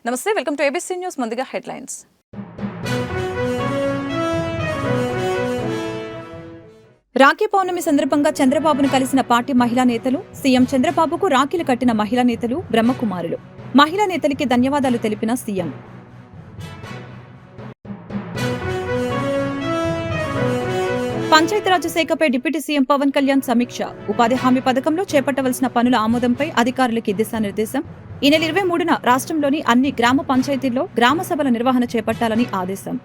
నమస్తే, welcome to ABC news. ముందుగా headlines. Rakhi పౌర్ణమి సందర్భంగా చంద్రబాబును కలిసిన పార్టీ మహిళా నేతలు, సీఎం చంద్రబాబుకు రాఖీలు కట్టిన మహిళా నేతలు, బ్రహ్మకుమారులు. మహిళా నేతలకి ధన్యవాదాలు తెలిపిన సీఎం. పంచాయతీరాజ్ శాఖపై డిప్యూటీ సీఎం పవన్ కళ్యాణ్ సమీక్ష. ఉపాధి హామీ పథకంలో చేపట్టవలసిన పనుల ఆమోదంపై అధికారులకి దిశానిర్దేశం. ఈ నెల 23న రాష్ట్రంలోని అన్ని గ్రామ పంచాయతీల్లో గ్రామ సభల నిర్వహణ చేపట్టాలని ఆదేశం.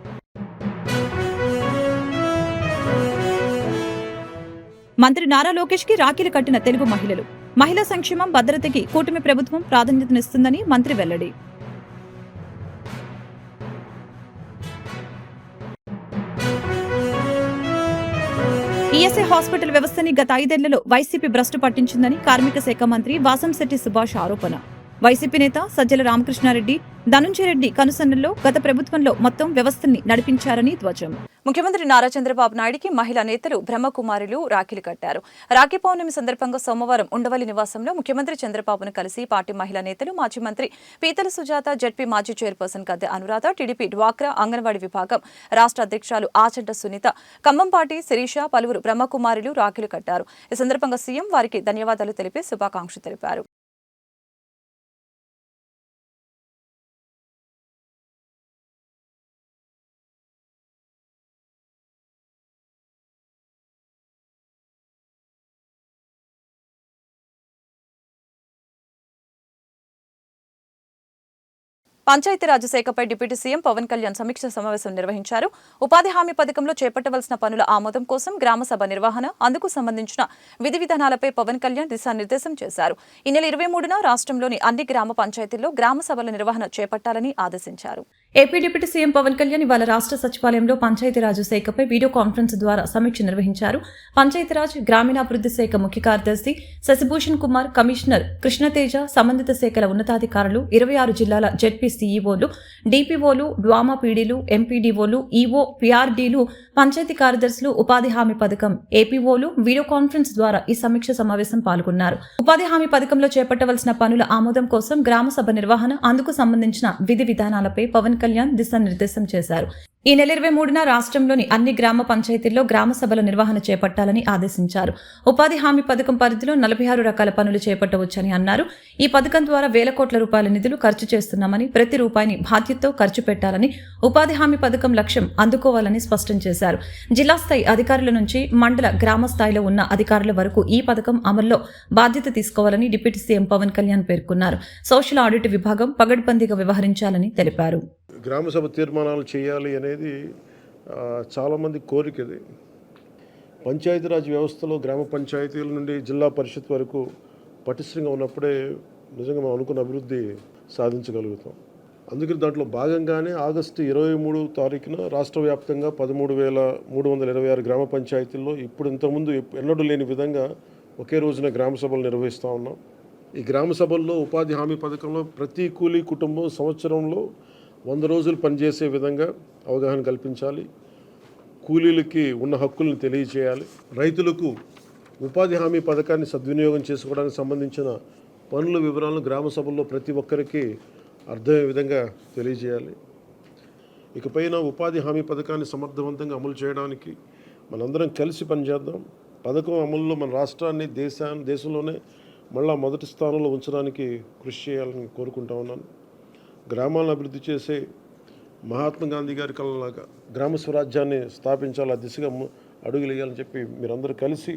మంత్రి నారా లోకేష్ కి రాఖీలు కట్టిన తెలుగు మహిళలు. మహిళా సంక్షేమం, భద్రతకి కూటమి ప్రభుత్వం ప్రాధాన్యతనిస్తుందని మంత్రి వెల్లడి. ఈఎస్ఐ హాస్పిటల్ వ్యవస్థని గత 5 ఏళ్లలో వైసీపీ భ్రష్టు పట్టించిందని కార్మిక శాఖ మంత్రి వాసంశెట్టి సుభాష్ ఆరోపణ. వైసీపీ నేత సజ్జల రామకృష్ణారెడ్డి, ధనుంజయ రెడ్డి కనుసన్నల్లో గత ప్రభుత్వంలో మొత్తం వ్యవస్థని నడిపించారని ధ్వజం. ముఖ్యమంత్రి నారా చంద్రబాబు నాయుడికి మహిళా నేతలు, బ్రహ్మకుమారులు రాఖీలు కట్టారు. రాఖీ పౌర్ణమి సందర్భంగా సోమవారం ఉండవల్లి నివాసంలో ముఖ్యమంత్రి చంద్రబాబును కలిసి పార్టీ మహిళా నేతలు, మాజీ మంత్రి పీతల సుజాత, జడ్పీ మాజీ చైర్పర్సన్ గద్దె అనురాధ, టీడీపీ డ్వాక్రా అంగన్వాడీ విభాగం రాష్ట్ర అధ్యక్షులు ఆచంట సునీత, ఖమ్మంపాటి శిరీష, పలువురు బ్రహ్మకుమారులు రాఖీలు కట్టారు. ఈ సందర్భంగా సీఎం వారికి ధన్యవాదాలు తెలిపి శుభాకాంక్షలు తెలిపారు. పంచాయతీరాజ్ శాఖపై డిప్యూటీ సీఎం పవన్ కళ్యాణ్ సమీక్ష సమావేశం నిర్వహించారు. ఉపాధి హామీ పథకంలో చేపట్టవలసిన పనుల ఆమోదం కోసం గ్రామ సభ నిర్వహణ, అందుకు సంబంధించిన విధి విధానాలపై పవన్ కళ్యాణ్ దిశానిర్దేశం చేశారు. ఈ నెల 23న రాష్ట్రంలోని అన్ని గ్రామ పంచాయతీల్లో గ్రామ సభల నిర్వహణ చేపట్టాలని ఆదేశించారు. AP deputy CM Pawan Kalyan ఇవాళ రాష్ట్ర సచివాలయంలో పంచాయతీరాజ్ శాఖపై వీడియో కాన్ఫరెన్స్ ద్వారా సమీక్ష నిర్వహించారు. పంచాయతీరాజ్, గ్రామీణాభివృద్ధి శాఖ ముఖ్య కార్యదర్శి శశిభూషణ్ కుమార్, కమిషనర్ కృష్ణతేజ, సంబంధిత శాఖల ఉన్నతాధికారులు, 26 జిల్లాల జెడ్పీ సీఈఓలు, డీపీఓలు, డ్వామా పీడీలు, ఎంపీడీఓలు, ఈఓ, పీఆర్డీలు, పంచాయతీ కార్యదర్శులు, ఉపాధి హామీ పథకం ఏపీఓలు వీడియో కాన్ఫరెన్స్ ద్వారా ఈ సమీక్ష సమావేశం పాల్గొన్నారు. ఉపాధి హామీ పథకంలో చేపట్టవలసిన పనుల ఆమోదం కోసం గ్రామ సభ నిర్వహణ, అందుకు సంబంధించిన విధి విధానాలపై పవన్ కళ్యాణ్ దిశానిర్దేశం చేశారు. ఈ నెల 23న రాష్ట్రంలోని అన్ని గ్రామ పంచాయతీల్లో గ్రామ సభల నిర్వహణ చేపట్టాలని ఆదేశించారు. ఉపాధి హామీ పథకం పరిధిలో 46 రకాల పనులు చేపట్టవచ్చని అన్నారు. ఈ పథకం ద్వారా వేల కోట్ల రూపాయల నిధులు ఖర్చు చేస్తున్నామని, ప్రతి రూపాయిని బాధ్యతతో ఖర్చు పెట్టాలని, ఉపాధి హామీ పథకం లక్ష్యం అందుకోవాలని స్పష్టం చేశారు. జిల్లా స్థాయి అధికారుల నుంచి మండల, గ్రామ స్థాయిలో ఉన్న అధికారుల వరకు ఈ పథకం అమల్లో బాధ్యత తీసుకోవాలని డిప్యూటీ సీఎం పవన్ కళ్యాణ్ పేర్కొన్నారు. సోషల్ ఆడిట్ విభాగం పగడ్బందీగా వ్యవహరించాలని తెలిపారు. గ్రామసభ తీర్మానాలు చేయాలి అనేది చాలామంది కోరికది. పంచాయతీరాజ్ వ్యవస్థలో గ్రామ పంచాయతీల నుండి జిల్లా పరిషత్ వరకు పటిష్టంగా ఉన్నప్పుడే నిజంగా మనం అనుకున్న అభివృద్ధి సాధించగలుగుతాం. అందుకని దాంట్లో భాగంగానే ఆగస్టు 23 తారీఖున రాష్ట్ర వ్యాప్తంగా 13,326 గ్రామ పంచాయతీల్లో ఇప్పుడు ఇంతకుముందు ఎన్నడూ లేని విధంగా ఒకే రోజున గ్రామ సభలు నిర్వహిస్తూ ఉన్నాం. ఈ గ్రామ సభల్లో ఉపాధి హామీ పథకంలో ప్రతి కూలీ కుటుంబం సంవత్సరంలో 100 రోజులు పనిచేసే విధంగా అవగాహన కల్పించాలి. కూలీలకి ఉన్న హక్కులను తెలియచేయాలి. రైతులకు ఉపాధి హామీ పథకాన్ని సద్వినియోగం చేసుకోవడానికి సంబంధించిన పనుల వివరాలను గ్రామ సభల్లో ప్రతి ఒక్కరికి అర్థమయ్యే విధంగా తెలియజేయాలి. ఇకపైన ఉపాధి హామీ పథకాన్ని సమర్థవంతంగా అమలు చేయడానికి మనందరం కలిసి పనిచేద్దాం. పథకం అమలులో మన రాష్ట్రాన్ని, దేశంలోనే మళ్ళా మొదటి స్థానంలో ఉంచడానికి కృషి చేయాలని కోరుకుంటా ఉన్నాను. గ్రామాలను అభివృద్ధి చేసే మహాత్మా గాంధీ గారి కళలాగా గ్రామ స్వరాజ్యాన్ని స్థాపించాలి, ఆ దిశగా అడుగులు వేయాలని చెప్పి మీరందరూ కలిసి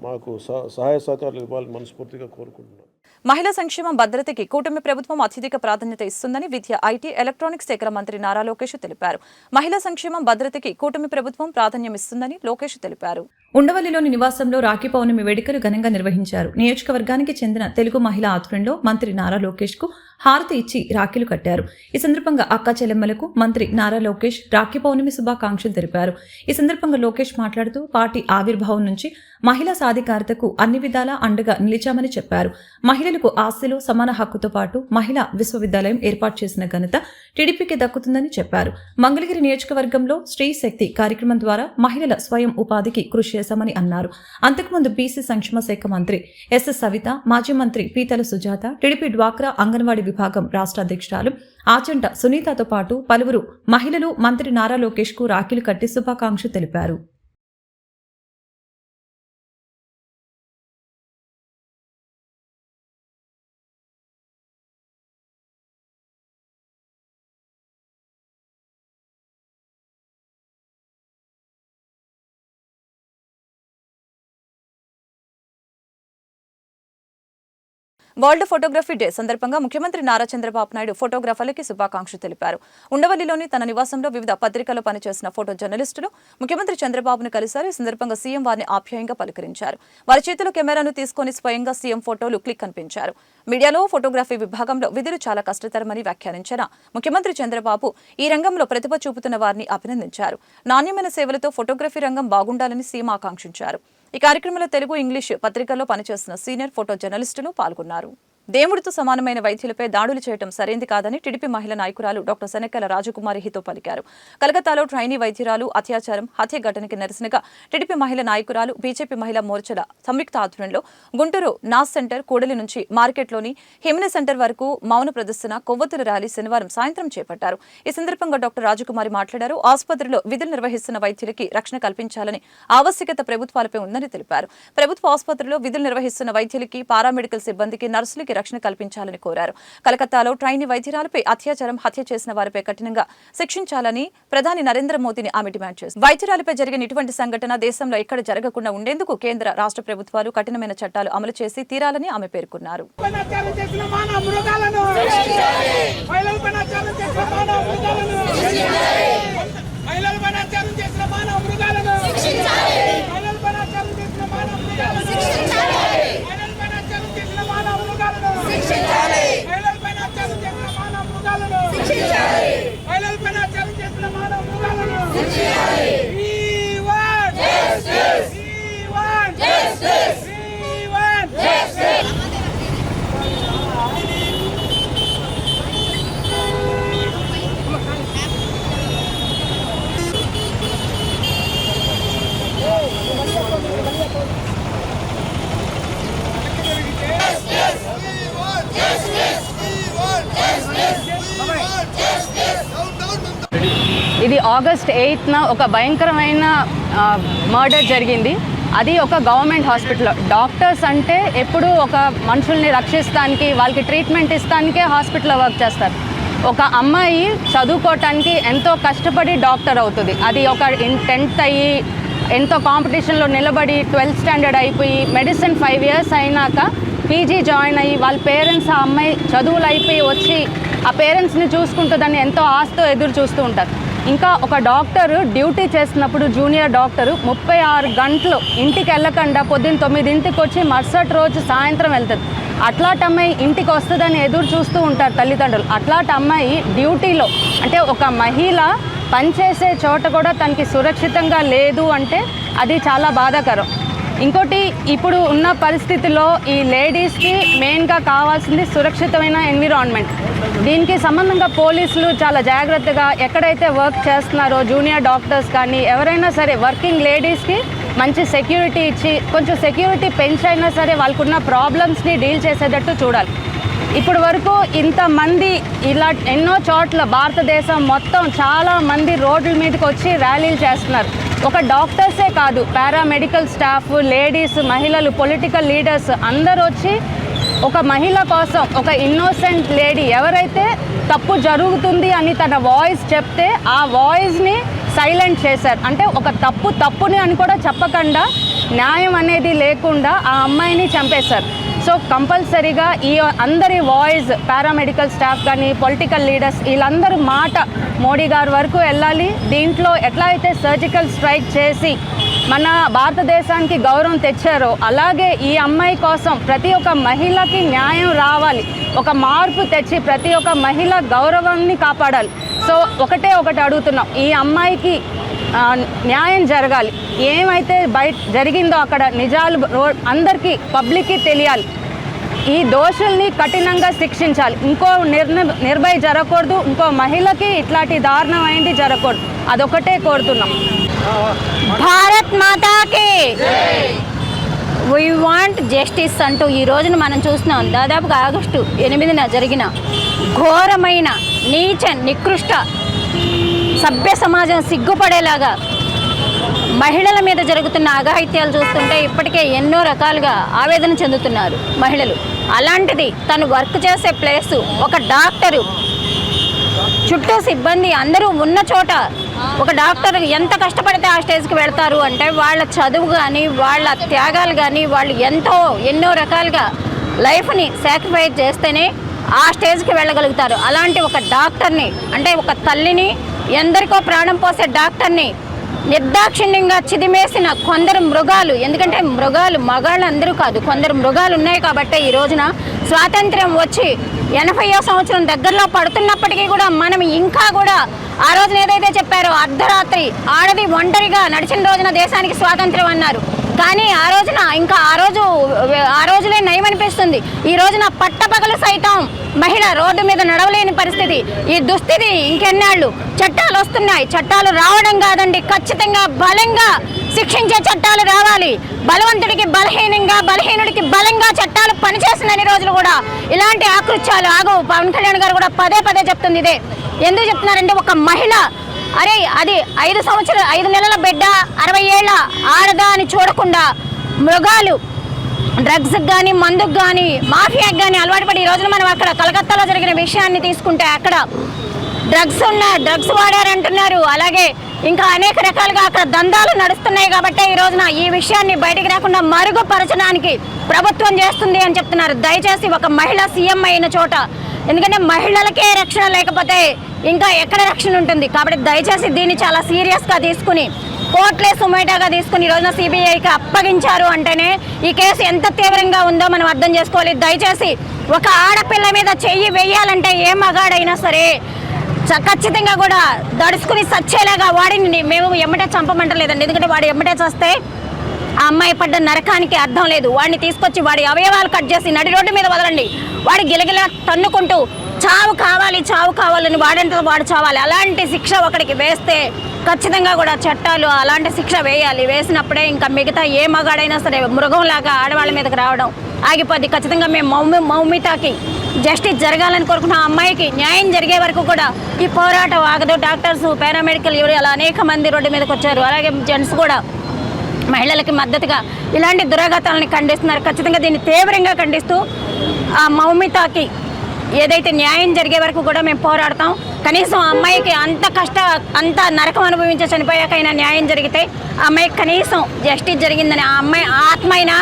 మాకు సహాయ సహకారాలు ఇవ్వాలని మనస్ఫూర్తిగా కోరుకుంటున్నాను. మహిళా సంక్షేమం, భద్రతకి కూటమి ప్రభుత్వం అత్యధిక ప్రాధాన్యత ఇస్తుందని విద్య, ఐటీ, ఎలక్ట్రానిక్స్ శాఖల మంత్రి నారా లోకేష్ తెలిపారు. మహిళా సంక్షేమం, భద్రతకి కూటమి ప్రభుత్వం ప్రాధాన్యం ఇస్తుందని లోకేష్ తెలిపారు. ఉండవల్లిలోని నివాసంలో రాఖీ పౌర్ణమి వేడుకలు ఘనంగా నిర్వహించారు. నియోజకవర్గానికి చెందిన తెలుగు మహిళా ఆధ్వర్యంలో మంత్రి నారా లోకేష్ కు హారతి ఇచ్చి రాఖీలు కట్టారు. ఈ సందర్భంగా అక్క చెల్లెమ్మలకు మంత్రి నారా లోకేష్ రాఖీ పౌర్ణమి శుభాకాంక్షలు తెలిపారు. ఈ సందర్భంగా లోకేష్ మాట్లాడుతూ పార్టీ ఆవిర్భావం నుంచి మహిళా సాధికారతకు అన్ని విధాలా అండగా నిలిచామని చెప్పారు. మహిళలకు ఆస్తిలో సమాన హక్కుతో పాటు మహిళా విశ్వవిద్యాలయం ఏర్పాటు చేసిన ఘనత టీడీపీకి దక్కుతుందని చెప్పారు. మంగళగిరి నియోజకవర్గంలో స్త్రీ శక్తి కార్యక్రమం ద్వారా మహిళల స్వయం ఉపాధికి కృషి చేశామని అన్నారు. అంతకుముందు బీసీ సంక్షేమ శాఖ మంత్రి ఎస్ సవిత, మాజీ మంత్రి పీతల సుజాత, టీడీపీ డ్వాక్రా అంగన్వాడీ విభాగం రాష్ట్ర అధ్యక్షురాలు ఆచంట సునీతతో పాటు పలువురు మహిళలు మంత్రి నారా లోకేష్ కు రాఖీలు కట్టి శుభాకాంక్షలు తెలిపారు. వరల్డ్ ఫోటోగ్రఫీ డే సందర్భంగా ముఖ్యమంత్రి నారా చంద్రబాబు నాయుడు ఫోటోగ్రాఫర్లకి శుభాకాంక్షలు తెలిపారు. ఉండవల్లిలోని తన నివాసంలో వివిధ పత్రికల్లో పనిచేసిన ఫోటో జర్నలిస్టులు ముఖ్యమంత్రి చంద్రబాబును కలిశారు. ఈ సందర్భంగా సీఎం వారిని ఆప్యాయంగా పలకరించారు. వారి చేతిలో కెమెరాను తీసుకుని స్వయంగా సీఎం ఫోటోలు క్లిక్ కనిపించారు. మీడియాలో ఫోటోగ్రఫీ విభాగంలో విధులు చాలా కష్టతరమని వ్యాఖ్యానించిన ముఖ్యమంత్రి చంద్రబాబు ఈ రంగంలో ప్రతిభ చూపుతున్న వారిని అభినందించారు. నాణ్యమైన సేవలతో ఫోటోగ్రఫీ రంగం బాగుండాలని సీఎం ఆకాంక్షించారు. ఈ కార్యక్రమంలో తెలుగు, ఇంగ్లీష్ పత్రికల్లో పనిచేస్తున్న సీనియర్ ఫోటో జర్నలిస్టులు పాల్గొన్నారు. దేవుడితో సమానమైన వైద్యులపై దాడులు చేయడం సరైంది కాదని టీడీపీ మహిళా నాయకురాలు డాక్టర్ శనక్కల రాజకుమారి హితో పలికారు. కలకత్తాలో ట్రైనీ వైద్యురాలు అత్యాచారం హత్య ఘటనకి నిరసనగా టీడీపీ మహిళా నాయకురాలు బీజేపీ మహిళా మోర్చాల సంయుక్త ఆధ్వర్యంలో గుంటూరు నాస్ సెంటర్ కూడలి నుంచి మార్కెట్లోని హిమ్ని సెంటర్ వరకు మౌన ప్రదర్శన కొవ్వొత్తుల ర్యాలీ శనివారం సాయంత్రం చేపట్టారు. ఈ సందర్భంగా డాక్టర్ రాజకుమారి మాట్లాడారు. ఆసుపత్రిలో విధులు నిర్వహిస్తున్న వైద్యులకి రక్షణ కల్పించాలని ఆవశ్యకత ప్రభుత్వాలపై ఉందని తెలిపారు. ప్రభుత్వ ఆసుపత్రిలో విధులు నిర్వహిస్తున్న వైద్యులకి, పారామెడికల్ సిబ్బందికి, నర్సులకి రక్షణ కల్పించాలని కోరారు. కలకత్తాలో ట్రైనీ వైద్యురాలపై అత్యాచారం హత్య చేసిన వారిపై కఠినంగా శిక్షించాలని ప్రధాని నరేంద్ర మోదీని ఆమె డిమాండ్ చేశారు. వైద్యురాలపై జరిగిన ఇటువంటి సంఘటన దేశంలో ఎక్కడ జరగకుండా ఉండేందుకు కేంద్ర, రాష్ట్ర ప్రభుత్వాలు కఠినమైన చట్టాలు అమలు చేసి తీరాలని ఆమె పేర్కొన్నారు. ఇది ఆగస్ట్ 8న ఒక భయంకరమైన మర్డర్ జరిగింది. అది ఒక గవర్నమెంట్ హాస్పిటల్లో. డాక్టర్స్ అంటే ఎప్పుడు ఒక మనుషుల్ని రక్షిస్తానికి, వాళ్ళకి ట్రీట్మెంట్ ఇస్తానికే హాస్పిటల్లో వర్క్ చేస్తారు. ఒక అమ్మాయి చదువుకోవటానికి ఎంతో కష్టపడి డాక్టర్ అవుతుంది. అది ఒక 10th అయ్యి ఎంతో కాంపిటీషన్లో నిలబడి 12th స్టాండర్డ్ అయిపోయి మెడిసిన్ 5 years అయినాక పీజీ జాయిన్ అయ్యి వాళ్ళ పేరెంట్స్ ఆ అమ్మాయి చదువులు అయిపోయి వచ్చి ఆ పేరెంట్స్ని చూసుకుంటుందని ఎంతో ఆశతో ఎదురు చూస్తూ ఉంటారు. ఇంకా ఒక డాక్టర్ డ్యూటీ చేస్తున్నప్పుడు జూనియర్ డాక్టరు 36 గంటలు ఇంటికి వెళ్ళకుండా పొద్దున్న 9ంటికి వచ్చి మరుసటి రోజు సాయంత్రం వెళ్తుంది. అట్లాంటి అమ్మాయి ఇంటికి వస్తుందని ఎదురు చూస్తూ ఉంటారు తల్లిదండ్రులు. అట్లాంటి అమ్మాయి డ్యూటీలో అంటే ఒక మహిళ పనిచేసే చోట కూడా తనకి సురక్షితంగా లేదు అంటే అది చాలా బాధాకరం. ఇంకోటి, ఇప్పుడు ఉన్న పరిస్థితిలో ఈ లేడీస్కి మెయిన్గా కావాల్సింది సురక్షితమైన ఎన్విరాన్మెంట్. దీనికి సంబంధంగా పోలీసులు చాలా జాగ్రత్తగా ఎక్కడైతే వర్క్ చేస్తున్నారో జూనియర్ డాక్టర్స్ కానీ ఎవరైనా సరే వర్కింగ్ లేడీస్కి మంచి సెక్యూరిటీ ఇచ్చి కొంచెం సెక్యూరిటీ పెంచైనా సరే వాళ్ళకున్న ప్రాబ్లమ్స్ని డీల్ చేసేటట్టు చూడాలి. ఇప్పుడు వరకు ఇంతమంది ఇలా ఎన్నో చోట్ల భారతదేశం మొత్తం చాలా మంది రోడ్ల మీదకి వచ్చి ర్యాలీలు చేస్తున్నారు. ఒక డాక్టర్సే కాదు, పారామెడికల్ స్టాఫ్, లేడీస్, మహిళలు, పొలిటికల్ లీడర్స్ అందరూ వచ్చి ఒక మహిళ కోసం, ఒక ఇన్నోసెంట్ లేడీ ఎవరైతే తప్పు జరుగుతుంది అని తన వాయిస్ చెప్తే ఆ వాయిస్ని సైలెంట్ చేశారు. అంటే ఒక తప్పుని అని కూడా చెప్పకుండా న్యాయం అనేది లేకుండా ఆ అమ్మాయిని చంపేశారు. సో కంపల్సరీగా ఈ అందరి వాయిస్, పారామెడికల్ స్టాఫ్ కానీ పొలిటికల్ లీడర్స్ వీళ్ళందరూ మాట మోడీ గారి వరకు వెళ్ళాలి. దీంట్లో ఎట్లా అయితే సర్జికల్ స్ట్రైక్ చేసి మన భారతదేశానికి గౌరవం తెచ్చారో అలాగే ఈ అమ్మాయి కోసం ప్రతి ఒక్క మహిళకి న్యాయం రావాలి. ఒక మార్పు తెచ్చి ప్రతి ఒక్క మహిళ గౌరవాన్ని కాపాడాలి. సో ఒకటి అడుగుతున్నాం, ఈ అమ్మాయికి న్యాయం జరగాలి. ఏమైతే బయట జరిగిందో అక్కడ నిజాలు అందరికీ పబ్లిక్కి తెలియాలి. ఈ దోషుల్ని కఠినంగా శిక్షించాలి. ఇంకో నిర్భయ జరగకూడదు, ఇంకో మహిళకి ఇట్లాంటి దారుణమైంది జరగకూడదు. అదొకటే కోరుతున్నాం. భారత్ మాతాకి వీ వాంట్ జస్టిస్ అంటూ ఈ రోజున మనం చూస్తున్నాం. దాదాపుగా ఆగస్టు 8న జరిగిన ఘోరమైన నీచ నికృష్ట సభ్య సమాజం సిగ్గుపడేలాగా మహిళల మీద జరుగుతున్న అఘాయిత్యాలు చూస్తుంటే ఇప్పటికే ఎన్నో రకాలుగా ఆవేదన చెందుతున్నారు మహిళలు. అలాంటిది తను వర్క్ చేసే ప్లేసు ఒక డాక్టరు, చుట్టూ సిబ్బంది అందరూ ఉన్న చోట ఒక డాక్టర్ ఎంత కష్టపడితే ఆ స్టేజ్కి వెళ్తారు అంటే వాళ్ళ చదువు కానీ వాళ్ళ త్యాగాలు కానీ వాళ్ళు ఎన్నో రకాలుగా లైఫ్ని సాక్రిఫైస్ చేస్తేనే ఆ స్టేజ్కి వెళ్ళగలుగుతారు. అలాంటి ఒక డాక్టర్ని, అంటే ఒక తల్లిని, ఎందరికో ప్రాణం పోసే డాక్టర్ని నిర్దాక్షిణ్యంగా చిదిమేసిన కొందరు మృగాలు, ఎందుకంటే మృగాలు మగాళ్ళు అందరూ కాదు, కొందరు మృగాలు ఉన్నాయి కాబట్టి ఈ రోజున స్వాతంత్ర్యం వచ్చి 80వ సంవత్సరం దగ్గరలో పడుతున్నప్పటికీ కూడా మనం ఇంకా కూడా ఆ రోజున ఏదైతే చెప్పారో అర్ధరాత్రి ఆడది ఒంటరిగా నడిచిన రోజున దేశానికి స్వాతంత్ర్యం అన్నారు. కానీ ఆ రోజులే నయమనిపిస్తుంది. ఈ రోజున పట్టపగలు సైతం మహిళ రోడ్డు మీద నడవలేని పరిస్థితి. ఈ దుస్థితి ఇంకెన్నాళ్ళు? చట్టాలు వస్తున్నాయి, చట్టాలు రావడం కాదండి, ఖచ్చితంగా బలంగా శిక్షించే చట్టాలు రావాలి. బలవంతుడికి బలహీనంగా, బలహీనుడికి బలంగా చట్టాలు పనిచేస్తున్న రోజులు కూడా ఇలాంటి ఆకృత్యాలు ఆగవు. పవన్ కళ్యాణ్ గారు కూడా పదే పదే చెప్తుంది ఇదే. ఎందుకు చెప్తున్నారంటే ఒక మహిళ, అరే అది 5 నెలల బిడ్డ, 60 ఏళ్ల ఆడదా అని చూడకుండా మృగాలు డ్రగ్స్కి కానీ, మందుకు కానీ, మాఫియాకి కానీ అలవాటు పడి ఈ రోజున మనం అక్కడ కలకత్తాలో జరిగిన విషయాన్ని తీసుకుంటే అక్కడ డ్రగ్స్ వాడారంటున్నారు. అలాగే ఇంకా అనేక రకాలుగా అక్కడ దందాలు నడుస్తున్నాయి. కాబట్టి ఈ రోజున ఈ విషయాన్ని బయటికి రాకుండా మరుగుపరచడానికి ప్రభుత్వం చేస్తుంది అని చెప్తున్నారు. దయచేసి ఒక మహిళ సీఎం అయిన చోట, ఎందుకంటే మహిళలకే రక్షణ లేకపోతే ఇంకా ఎక్కడ రక్షణ ఉంటుంది? కాబట్టి దయచేసి దీన్ని చాలా సీరియస్గా తీసుకుని కోర్టులే సుమేటాగా తీసుకుని ఈ రోజున సిబిఐకి అప్పగించారు అంటేనే ఈ కేసు ఎంత తీవ్రంగా ఉందో మనం అర్థం చేసుకోవాలి. దయచేసి ఒక ఆడపిల్ల మీద చెయ్యి వేయాలంటే ఏ మగాడైనా సరే ఖచ్చితంగా కూడా దడుచుకుని సచ్చేలాగా వాడిని మేము ఎమ్మటే చంపమంటలేదండి. ఎందుకంటే వాడు ఎమ్మటే చస్తే ఆ అమ్మాయి పడ్డ నరకానికి అర్థం లేదు. వాడిని తీసుకొచ్చి వాడి అవయవాలు కట్ చేసి నడి రోడ్డు మీద వదలండి. వాడి గిలగిలా తన్నుకుంటూ చావు కావాలని వాడంతో వాడు చావాలి. అలాంటి శిక్ష ఒకడికి వేస్తే ఖచ్చితంగా కూడా చట్టాలు అలాంటి శిక్ష వేయాలి. వేసినప్పుడే ఇంకా మిగతా ఏ మగాడైనా సరే మృగంలాగా ఆడవాళ్ళ మీదకి రావడం ఆగిపోద్ది. ఖచ్చితంగా మేము మౌమితాకి జస్టిస్ జరగాలని కోరుకున్న అమ్మాయికి న్యాయం జరిగే వరకు కూడా ఈ పోరాటం ఆగదు. డాక్టర్స్, పారామెడికల్ అలా అనేక మంది రోడ్డు మీదకి వచ్చారు. అలాగే జెంట్స్ కూడా మహిళలకి మద్దతుగా ఇలాంటి దురాఘాతాలను ఖండిస్తున్నారు. ఖచ్చితంగా దీన్ని తీవ్రంగా ఖండిస్తూ ఆ మౌమితాకి ఏదైతే న్యాయం జరిగే వరకు కూడా మేము పోరాడతాం. కనీసం ఆ అమ్మాయికి అంత నరకం అనుభవించే చనిపోయాకైనా న్యాయం జరిగితే ఆ అమ్మాయికి కనీసం జస్టిస్ జరిగిందని, ఆ అమ్మాయి ఆత్మ అయినా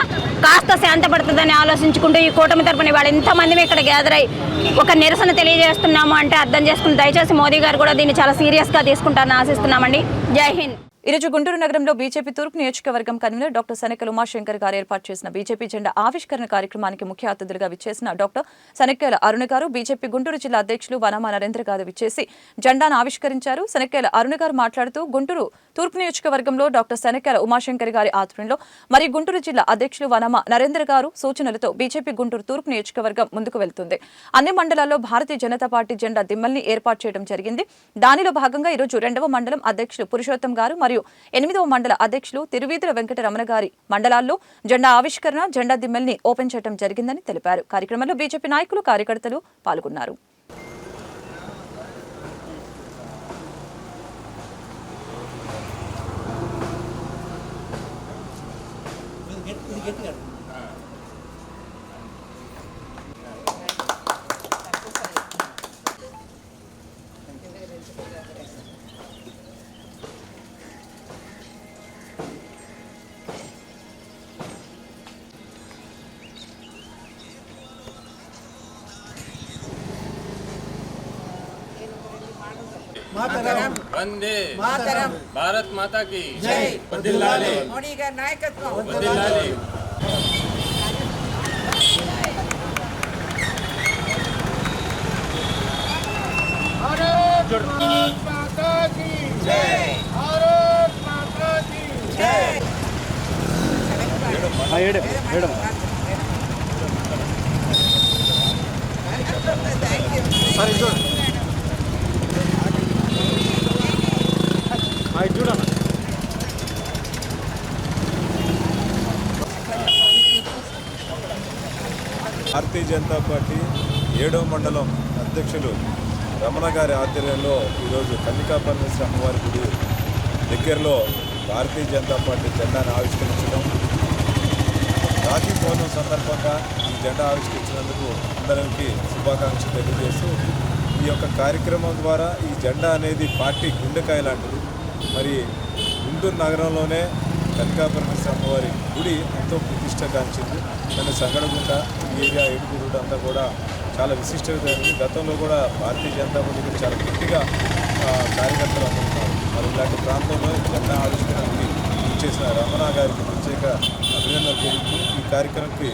కాస్త శాంతపడుతుందని ఆలోచించుకుంటూ ఈ కూటమి తరపున వాళ్ళు ఇంతమంది ఇక్కడ గ్యాదర్ అయ్యి ఒక నిరసన తెలియజేస్తున్నాము అంటే అర్థం చేసుకుని దయచేసి మోదీ గారు కూడా దీన్ని చాలా సీరియస్గా తీసుకుంటారని ఆశిస్తున్నామండి. జై హింద్. ఈరోజు గుంటూరు నగరంలో బీజేపీ తూర్పు నియోజకవర్గం కన్వీనర్ డాక్టర్ సనెక్కల ఉమాశంకర్ గారు ఏర్పాటు చేసిన బీజేపీ జెండా ఆవిష్కరణ కార్యక్రమానికి ముఖ్య అతిథులుగా విచ్చేసిన డాక్టర్ సనెక్కల అరుణ గారు, బీజేపీ గుంటూరు జిల్లా అధ్యక్షులు వనమా నరేంద్ర గారు విచ్చేసి జెండాను ఆవిష్కరించారు. సనెక్కల అరుణ గారు మాట్లాడుతూ గుంటూరు తూర్పు నియోజకవర్గంలో డాక్టర్ సనెక్కల ఉమాశంకర్ గారి ఆధ్వర్యంలో మరియు గుంటూరు జిల్లా అధ్యక్షులు వనమా నరేంద్ర గారు సూచనలతో బీజేపీ గుంటూరు తూర్పు నియోజకవర్గం ముందుకు వెళ్తుంది. అన్ని మండలాల్లో భారతీయ జనతా పార్టీ జెండా దిమ్మల్ని ఏర్పాటు చేయడం జరిగింది. దానిలో భాగంగా ఈరోజు 2వ మండలం అధ్యక్షులు పురుషోత్తం గారు మరియు 8వ మండల అధ్యక్షులు తిరువీధుల వెంకటరమణ గారి మండలాల్లో జెండా ఆవిష్కరణ, జెండా దిమ్మెల్ని ఓపెన్ చేయడం జరిగిందని తెలిపారు. కార్యక్రమంలో బీజేపీ నాయకులు, కార్యకర్తలు పాల్గొన్నారు. वंदे मातरम, भारत माता की जय, वंदिल्लाले मोदी का नायकत्व, वंदिल्लाले। भारत माता की जय, भारत माता की जय। చూడన్నా భారతీయ జనతా పార్టీ 7వ మండలం అధ్యక్షులు రమణ గారి ఆధ్వర్యంలో ఈరోజు కన్నికాపరమేశ్వరి అమ్మవారి గుడి దగ్గరలో భారతీయ జనతా పార్టీ జెండాను ఆవిష్కరించడం, రాఖీ పౌర్ణమి సందర్భంగా ఈ జెండా ఆవిష్కరించినందుకు అందరికీ శుభాకాంక్షలు తెలియజేస్తూ, ఈ యొక్క కార్యక్రమం ద్వారా ఈ జెండా అనేది పార్టీ గుండెకాయ లాంటిది. మరి గుంటూరు నగరంలోనే కన్నికాపరమేశ్వరి అమ్మవారి గుడి ఎంతో ప్రతిష్టగాంచింది. దాని సంగడగుంట ఈ ఏరియా ఏడుగురుడు అంతా కూడా చాలా విశిష్టమైనది. గతంలో కూడా భారతీయ జనతా పార్టీకి చాలా గట్టిగా కార్యకర్తలు అందుతున్నారు. మరి ఇలాంటి ప్రాంతంలో జెండా ఆవిష్కరణకి చేసిన రమణ గారికి ప్రత్యేక అభినందనలు తెలుపుతూ ఈ కార్యక్రమంకి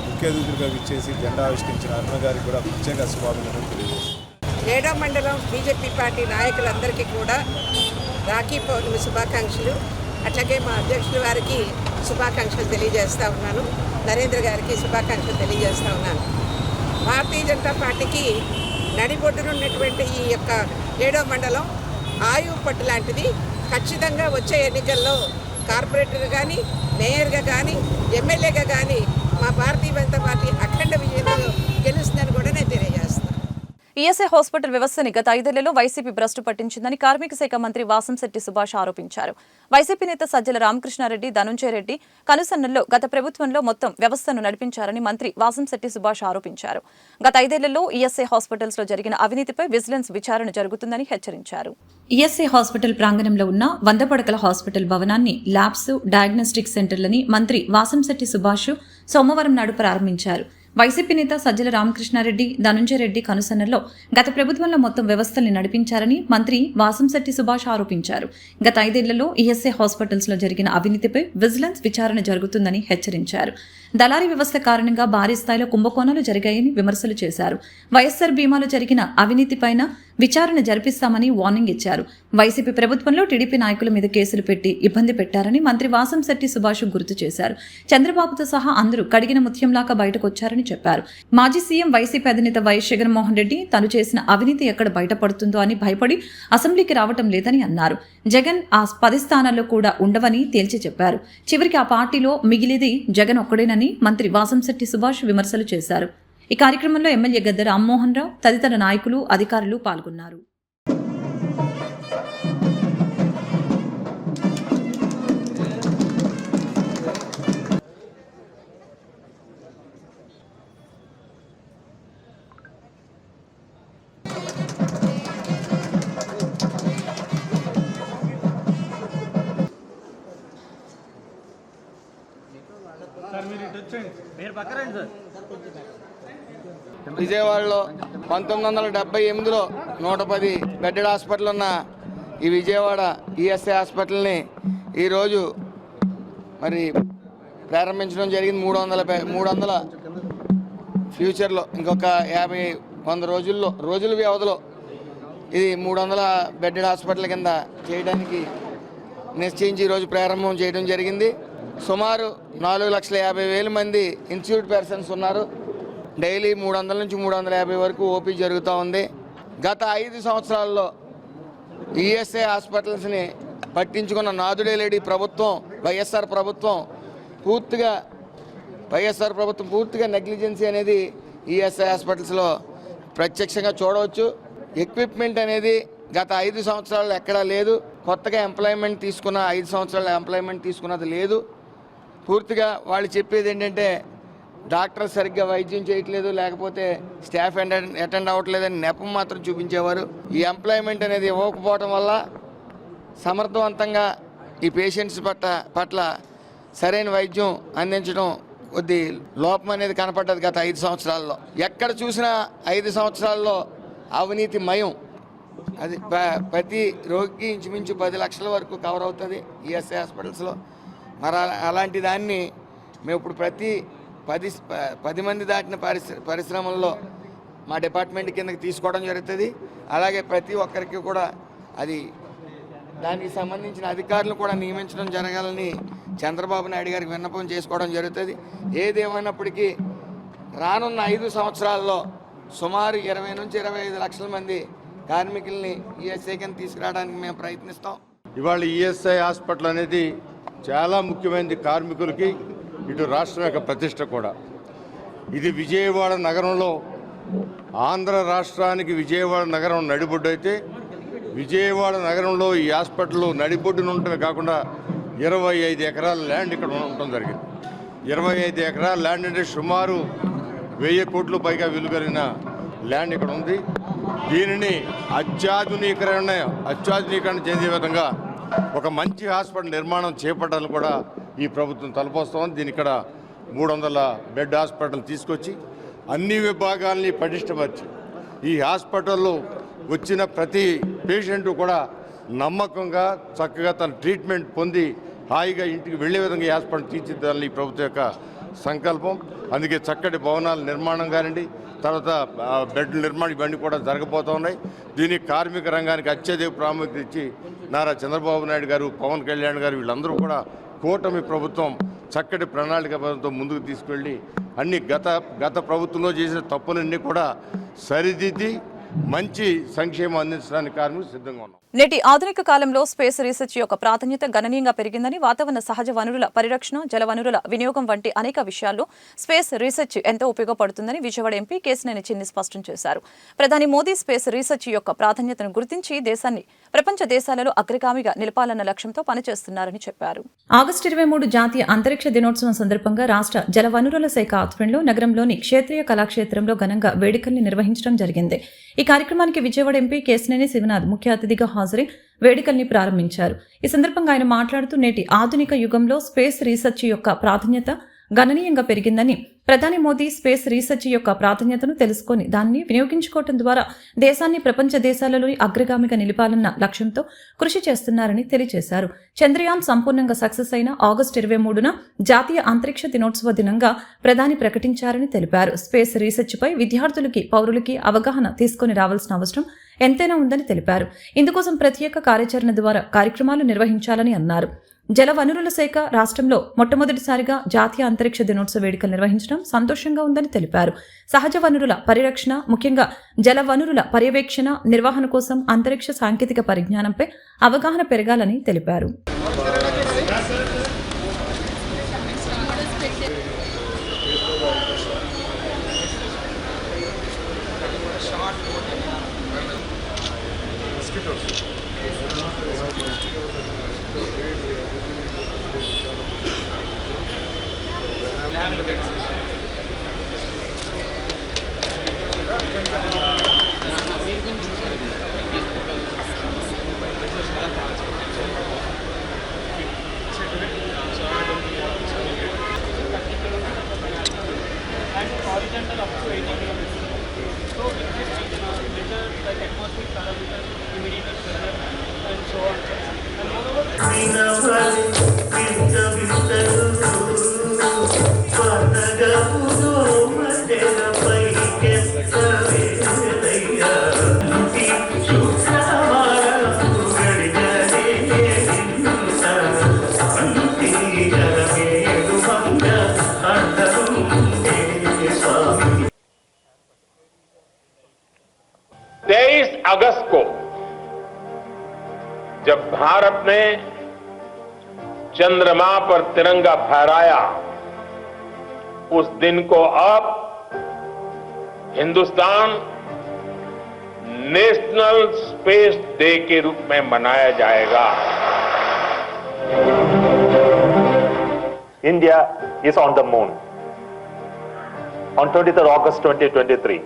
ముఖ్య అతిథులుగా విచ్చేసి జెండా ఆవిష్కరించిన రమణ గారికి కూడా ప్రత్యేక శుభాభినందనలు తెలియజేస్తారు. 7వ మండలం బీజేపీ పార్టీ నాయకులందరికీ కూడా రాఖీ పౌర్ణమి శుభాకాంక్షలు. అట్లాగే మా అధ్యక్షుల వారికి శుభాకాంక్షలు తెలియజేస్తూ ఉన్నాను. నరేంద్ర గారికి శుభాకాంక్షలు తెలియజేస్తూ ఉన్నాను. భారతీయ జనతా పార్టీకి నడిబొడ్డునున్నటువంటి ఈ యొక్క 7వ మండలం ఆయువు పట్టు లాంటిది. ఖచ్చితంగా వచ్చే ఎన్నికల్లో కార్పొరేటర్గా కానీ, మేయర్గా కానీ, ఎమ్మెల్యేగా కానీ మా భారతీయ జనతా పార్టీ అఖండ విజయంతో గెలుస్తుందని కూడా నేను తెలియజేస్తాను. ఈఎస్ఐ హాస్పిటల్ వ్యవస్థని గత 5 ఏళ్లలో వైసీపీ భ్రష్టు పట్టించిందని కార్మిక శాఖ మంత్రి వాసంశెట్టి సుభాష్ ఆరోపించారు. వైసీపీ నేత సజ్జల రామకృష్ణారెడ్డి, ధనుంజయ రెడ్డి కనుసన్నల్లో గత ప్రభుత్వంలో మొత్తం వ్యవస్థను నడిపించారని మంత్రి వాసంశెట్టి సుభాష్ ఆరోపించారు. గత 5 ఏళ్లలో ఈఎస్ఐ హాస్పిటల్స్ లో జరిగిన అవినీతిపై విజిలెన్స్ విచారణ జరుగుతుందని హెచ్చరించారు. ఈఎస్ఐ హాస్పిటల్ ప్రాంగణంలో ఉన్న 100 పడకల హాస్పిటల్ భవనాన్ని ల్యాబ్స్, డయాగ్నోస్టిక్ సెంటర్లని మంత్రి వాసంశెట్టి సుభాష్ సోమవారం నాడు ప్రారంభించారు. వైసీపీ నేత సజ్జల రామకృష్ణారెడ్డి, ధనుంజయ రెడ్డి కనుసన్నల్లో గత ప్రభుత్వంలో మొత్తం వ్యవస్థల్ని నడిపించారని మంత్రి వాసంశెట్టి సుభాష్ ఆరోపించారు. గత 5 ఏళ్లలో ఈఎస్ఐ హాస్పిటల్స్ లో జరిగిన అవినీతిపై విజిలెన్స్ విచారణ జరుగుతుందని హెచ్చరించారు. దళారీ వ్యవస్థ కారణంగా భారీ స్థాయిలో కుంభకోణాలు జరిగాయని విమర్శలు చేశారు. వైఎస్సార్ బీమాలో జరిగిన అవినీతిపైన విచారణ జరిపిస్తామని వార్నింగ్ ఇచ్చారు. వైసీపీ ప్రభుత్వంలో టీడీపీ నాయకుల మీద కేసులు పెట్టి ఇబ్బంది పెట్టారని మంత్రి వాసంశెట్టి సుభాష్ గుర్తు చేశారు. చంద్రబాబుతో సహా అందరూ కడిగిన ముత్యంలాగా బయటకొచ్చారని చెప్పారు. మాజీ సీఎం వైసీపీ అధినేత వైఎస్ జగన్మోహన్ రెడ్డి తను చేసిన అవినీతి ఎక్కడ బయటపడుతుందో అని భయపడి అసెంబ్లీకి రావటం లేదని అన్నారు. జగన్ ఆ 10 స్థానాల్లో కూడా ఉండవని తేల్చి చెప్పారు. చివరికి ఆ పార్టీలో మిగిలిది జగన్ ఒక్కడేనని మంత్రి వాసంశెట్టి సుభాష్ విమర్శలు చేశారు. ఈ కార్యక్రమంలో ఎమ్మెల్యే గద్దె రామ్మోహన్ రావు తదితర నాయకులు, అధికారులు పాల్గొన్నారు. విజయవాడలో 1978లో 110 బెడ్డెడ్ హాస్పిటల్ ఉన్న ఈ విజయవాడ ఈఎస్ఐ హాస్పిటల్ని ఈరోజు మరి ప్రారంభించడం జరిగింది. 300 ఫ్యూచర్లో ఇంకొక 50-100 రోజుల వ్యవధిలో ఇది 300 బెడ్డెడ్ హాస్పిటల్ కింద చేయడానికి నిశ్చయించి ఈరోజు ప్రారంభం చేయడం జరిగింది. సుమారు 4,50,000 మంది ఇన్స్టిట్యూట్ పర్సన్స్ ఉన్నారు. డైలీ 300 నుంచి 350 వరకు ఓపీ జరుగుతూ ఉంది. గత 5 సంవత్సరాల్లో ఈఎస్ఐ హాస్పిటల్స్ని పట్టించుకున్న నాదుడే లేడి ప్రభుత్వం, వైఎస్ఆర్ ప్రభుత్వం పూర్తిగా నెగ్లిజెన్సీ అనేది ఈఎస్ఐ హాస్పిటల్స్లో ప్రత్యక్షంగా చూడవచ్చు. ఎక్విప్మెంట్ అనేది గత 5 సంవత్సరాలు ఎక్కడా లేదు. కొత్తగా ఎంప్లాయ్మెంట్ తీసుకున్న 5 సంవత్సరాల ఎంప్లాయ్మెంట్ తీసుకున్నది లేదు. పూర్తిగా వాళ్ళు చెప్పేది ఏంటంటే డాక్టర్ సరిగ్గా వైద్యం చేయట్లేదు, లేకపోతే స్టాఫ్ అటెండ్ అవ్వట్లేదని నెపం మాత్రం చూపించేవారు. ఈ ఎంప్లాయ్మెంట్ అనేది ఇవ్వకపోవడం వల్ల సమర్థవంతంగా ఈ పేషెంట్స్ పట్ల సరైన వైద్యం అందించడం కొద్ది లోపం అనేది కనపడ్డది గత 5 సంవత్సరాల్లో. ఎక్కడ చూసినా 5 సంవత్సరాల్లో అవినీతి మయం. అది ప్రతి రోగికి ఇంచుమించు 10 లక్షల వరకు కవర్ అవుతుంది ఈఎస్ఐ హాస్పిటల్స్లో. మరి అలాంటి దాన్ని మేము ఇప్పుడు ప్రతి 10 మంది దాటిన పరిశ్రమల్లో మా డిపార్ట్మెంట్ కిందకి తీసుకోవడం జరుగుతుంది. అలాగే ప్రతి ఒక్కరికి కూడా అది దానికి సంబంధించిన అధికారులు కూడా నియమించడం జరగాలని చంద్రబాబు నాయుడు గారికి విన్నపం చేసుకోవడం జరుగుతుంది. ఏదేమైనప్పటికీ రానున్న 5 సంవత్సరాల్లో సుమారు 20 నుంచి 25 లక్షల మంది కార్మికుల్ని ఈఎస్ఐ కింద తీసుకురావడానికి మేము ప్రయత్నిస్తాం. ఇవాళ ఈఎస్ఐ హాస్పిటల్ అనేది చాలా ముఖ్యమైనది కార్మికులకి, ఇటు రాష్ట్రం యొక్క ప్రతిష్ట కూడా. ఇది విజయవాడ నగరంలో ఆంధ్ర రాష్ట్రానికి విజయవాడ నగరం నడిబొడ్డు. విజయవాడ నగరంలో ఈ హాస్పిటల్ నడిబొడ్డున ఉండటమే కాకుండా 25 ఎకరాల ల్యాండ్ ఇక్కడ ఉండటం జరిగింది. 25 ఎకరాల ల్యాండ్ అంటే సుమారు 1000 కోట్ల పైగా విలువ కలిగిన ల్యాండ్ ఇక్కడ ఉంది. దీనిని అత్యాధునీకరణ చెందే విధంగా ఒక మంచి హాస్పిటల్ నిర్మాణం చేపట్టాలని కూడా ఈ ప్రభుత్వం తలపోస్తామని దీని ఇక్కడ 300 బెడ్ హాస్పిటల్ తీసుకొచ్చి అన్ని విభాగాల్ని పటిష్టపరిచి ఈ హాస్పిటల్లో వచ్చిన ప్రతి పేషెంట్ కూడా నమ్మకంగా చక్కగా తన ట్రీట్మెంట్ పొంది హాయిగా ఇంటికి వెళ్ళే విధంగా ఈ హాస్పిటల్ తీర్చిదిద్దాలని ఈ ప్రభుత్వం యొక్క సంకల్పం. అందుకే చక్కటి భవనాల నిర్మాణం కానివ్వండి, తర్వాత బెడ్ల నిర్మాణం ఇవన్నీ కూడా జరగబోతూ ఉన్నాయి. దీనికి కార్మిక రంగానికి అత్యధిక ప్రాముఖ్యత ఇచ్చి నారా చంద్రబాబు నాయుడు గారు, పవన్ కళ్యాణ్ గారు వీళ్ళందరూ కూడా కూటమి ప్రభుత్వం చక్కటి ప్రణాళిక ప్రభుత్వం ముందుకు తీసుకెళ్ళి అన్ని గత ప్రభుత్వంలో చేసిన తప్పులన్నీ కూడా సరిదిద్ది మంచి సంక్షేమం అందించడానికి కార్మికులు సిద్ధంగా ఉన్నాం. నేటి ఆధునిక కాలంలో స్పేస్ రీసెర్చ్ యొక్క ప్రాధాన్యత గణనీయంగా పెరిగిందని, వాతావరణ సహజ వనరుల పరిరక్షణ, జల వనరుల వినియోగం వంటి అనేక విషయాల్లో స్పేస్ రీసెర్చ్ ఎంతో ఉపయోగపడుతుందని విజయవాడ ఎంపీ కేశినేని చిన్ని స్పష్టం చేశారు. ప్రధాని మోదీ స్పేస్ రీసెర్చ్ యొక్క ప్రాధాన్యతను గుర్తించి దేశాన్ని ప్రపంచ దేశాలలో అగ్రగామిగా నిలపాలన్న లక్ష్యంతో పనిచేస్తున్నారని చెప్పారు. ఆగస్టు 23 జాతీయ అంతరిక్ష దినోత్సవం సందర్భంగా రాష్ట్ర జల వనరుల శాఖ ఆధ్వర్యంలో నగరంలోని క్షేత్రీయ కళాక్షేత్రంలో ఘనంగా వేడుకల్ని నిర్వహించడం జరిగింది. ఈ కార్యక్రమానికి విజయవాడ ఎంపీ కేశినేని శివనాథ్ ముఖ్య అతిథిగా హాజరై వేడుకల్ని ప్రారంభించారు. ఈ సందర్భంగా ఆయన మాట్లాడుతూ నేటి ఆధునిక యుగంలో స్పేస్ రీసెర్చ్ యొక్క ప్రాధాన్యత గణనీయంగా పెరిగిందని, ప్రధాని మోదీ స్పేస్ రీసెర్చ్ యొక్క ప్రాధాన్యతను తెలుసుకొని దాన్ని వినియోగించుకోవడం ద్వారా దేశాన్ని ప్రపంచ దేశాలలోని అగ్రగామిగా నిలిపాలన్న లక్ష్యంతో కృషి చేస్తున్నారని తెలియజేశారు. చంద్రయాన్ సంపూర్ణంగా సక్సెస్ అయిన ఆగస్టు 23న జాతీయ అంతరిక్ష దినోత్సవ దినంగా ప్రధాని ప్రకటించారని తెలిపారు. స్పేస్ రీసెర్చ్ పై విద్యార్థులకి, పౌరులకి అవగాహన తీసుకొని రావాల్సిన అవసరం ఎంతైనా ఉందని తెలిపారు. ఇందుకోసం ప్రత్యేక కార్యాచరణ ద్వారా కార్యక్రమాలు నిర్వహించాలని అన్నారు. జల వనరుల శాఖ రాష్ట్రంలో మొట్టమొదటిసారిగా జాతీయ అంతరిక్ష దినోత్సవ వేడుకలు నిర్వహించడం సంతోషంగా ఉందని తెలిపారు. సహజ వనరుల పరిరక్షణ, ముఖ్యంగా జల వనరుల పర్యవేక్షణ, నిర్వహణ కోసం అంతరిక్ష సాంకేతిక పరిజ్ఞానంపై అవగాహన పెరగాలని తెలిపారు. अगस्त को जब भारत ने चंद्रमा पर तिरंगा फहराया, उस दिन को अब हिंदुस्तान नेशनल स्पेस डे के रूप में मनाया जाएगा. India is on the moon. On 23rd August 2023,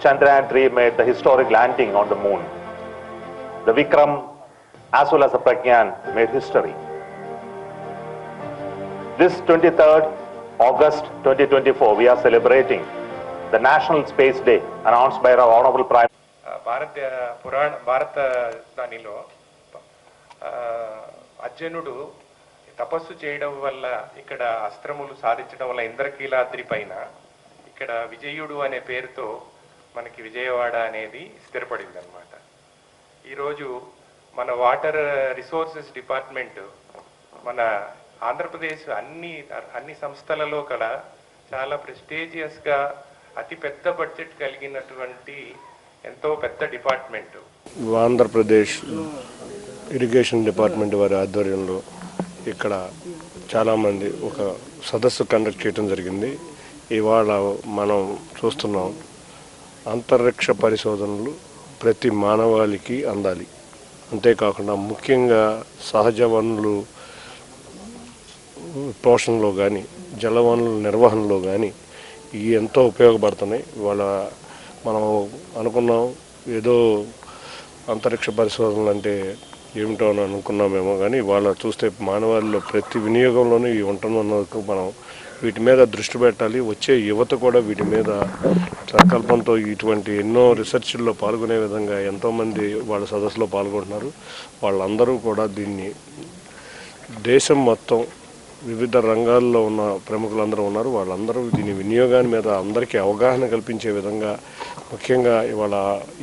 Chandrayaan 3 made the historic landing on the moon. The Vikram as well as the Pragyan made history. This 23rd August 2024, we are celebrating the National Space Day announced by our Honorable Prime భారతదానిలో అర్జునుడు తపస్సు చేయడం వల్ల, ఇక్కడ అస్త్రములు సాధించడం వల్ల ఇంద్రకీలాద్రి పైన ఇక్కడ విజయుడు అనే పేరుతో మనకి విజయవాడ అనేది స్థిరపడింది అన్నమాట. ఈరోజు మన వాటర్ రిసోర్సెస్ డిపార్ట్మెంట్ మన ఆంధ్రప్రదేశ్ అన్ని సంస్థలలో కూడా చాలా ప్రెస్టీజియస్గా అతి పెద్ద బడ్జెట్ కలిగినటువంటి ఎంతో పెద్ద డిపార్ట్మెంట్. ఆంధ్రప్రదేశ్ ఇరిగేషన్ డిపార్ట్మెంట్ వారి ఆధ్వర్యంలో ఇక్కడ చాలామంది ఒక సదస్సు కండక్ట్ చేయడం జరిగింది. ఇవాళ మనం చూస్తున్నాం అంతరిక్ష పరిశోధనలు ప్రతి మానవాళికి అందాలి. అంతేకాకుండా ముఖ్యంగా సహజ వనరులు పోషణలో కానీ జల వనరుల నిర్వహణలో కానీ ఇవి ఎంతో ఉపయోగపడుతున్నాయి. ఇవాళ మనం అనుకున్నాం ఏదో అంతరిక్ష పరిశోధనలు అంటే ఏమిటో అని అనుకున్నామేమో, కానీ ఇవాళ చూస్తే మానవాళిలో ప్రతి వినియోగంలోనూ ఇవి ఉంటున్నందుకు మనం వీటి మీద దృష్టి పెట్టాలి. వచ్చే యువత కూడా వీటి మీద సంకల్పంతో ఇటువంటి ఎన్నో రీసెర్చ్ల్లో పాల్గొనే విధంగా ఎంతోమంది వాళ్ళ సదస్సులో పాల్గొంటున్నారు. వాళ్ళందరూ కూడా దీన్ని దేశం మొత్తం వివిధ రంగాల్లో ఉన్న ప్రముఖులందరూ ఉన్నారు. వాళ్ళందరూ దీని వినియోగాన్ని మీద అందరికీ అవగాహన కల్పించే విధంగా ముఖ్యంగా ఇవాళ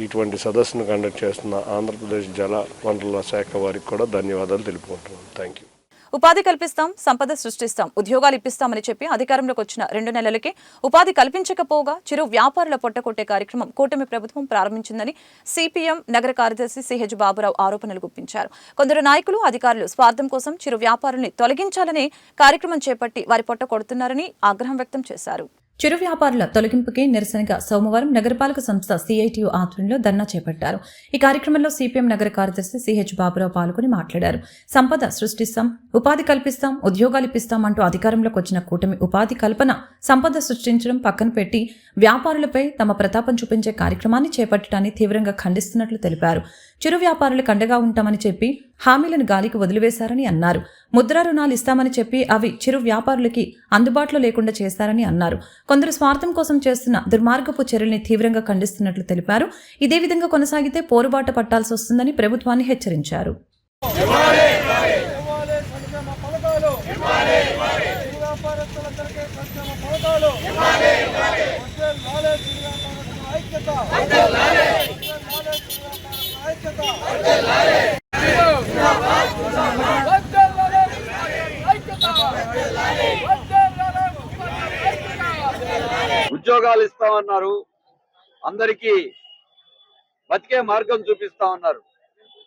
ఇటువంటి సదస్సును కండక్ట్ చేస్తున్న ఆంధ్రప్రదేశ్ జల వనరుల శాఖ వారికి కూడా ధన్యవాదాలు తెలుపుకుంటున్నాను. Thank you. ఉపాధి కల్పిస్తాం, సంపద సృష్టిస్తాం, ఉద్యోగాలు ఇప్పిస్తామని చెప్పి అధికారంలోకి వచ్చిన 2 నెలలకే ఉపాధి కల్పించకపోగా చిరు వ్యాపారుల పొట్టకొట్టే కార్యక్రమం కూటమి ప్రభుత్వం ప్రారంభించిందని సిపిఎం నగర కార్యదర్శి సిహెచ్ బాబురావు ఆరోపణలు గుప్పించారు. కొందరు నాయకులు, అధికారులు స్వార్థం కోసం చిరు వ్యాపారుల్ని తొలగించాలనే కార్యక్రమం చేపట్టి వారి పొట్ట కొడుతున్నారని ఆగ్రహం వ్యక్తం చేశారు. చిరు వ్యాపారుల తొలగింపుకి నిరసనగా సోమవారం నగరపాలక సంస్థ సిఐటియు ఆధ్వర్యంలో ధర్నా చేపట్టారు. ఈ కార్యక్రమంలో సిపిఎం నగర కార్యదర్శి సిహెచ్ బాబురావు పాల్గొని మాట్లాడారు. సంపద సృష్టిస్తాం, ఉపాధి కల్పిస్తాం, ఉద్యోగాలు ఇప్పిస్తాం అంటూ అధికారంలోకి వచ్చిన కూటమి ఉపాధి కల్పన, సంపద సృష్టించడం పక్కన పెట్టి వ్యాపారులపై తమ ప్రతాపం చూపించే కార్యక్రమాన్ని చేపట్టడాన్ని తీవ్రంగా ఖండిస్తున్నట్లు తెలిపారు. చిరు వ్యాపారులకు అండగా ఉంటామని చెప్పి హామీలను గాలికి వదిలివేశారని అన్నారు. ముద్రా రుణాలు ఇస్తామని చెప్పి అవి చిరు వ్యాపారులకి అందుబాటులో లేకుండా చేశారని అన్నారు. కొందరు స్వార్థం కోసం చేస్తున్న దుర్మార్గపు చర్యల్ని తీవ్రంగా ఖండిస్తున్నట్లు తెలిపారు. ఇదే విధంగా కొనసాగితే పోరుబాట పట్టాల్సి వస్తుందని ప్రభుత్వాన్ని హెచ్చరించారు. ఉద్యోగాలు ఇస్తామన్నారు, అందరికీ బతికే మార్గం చూపిస్తామన్నారు.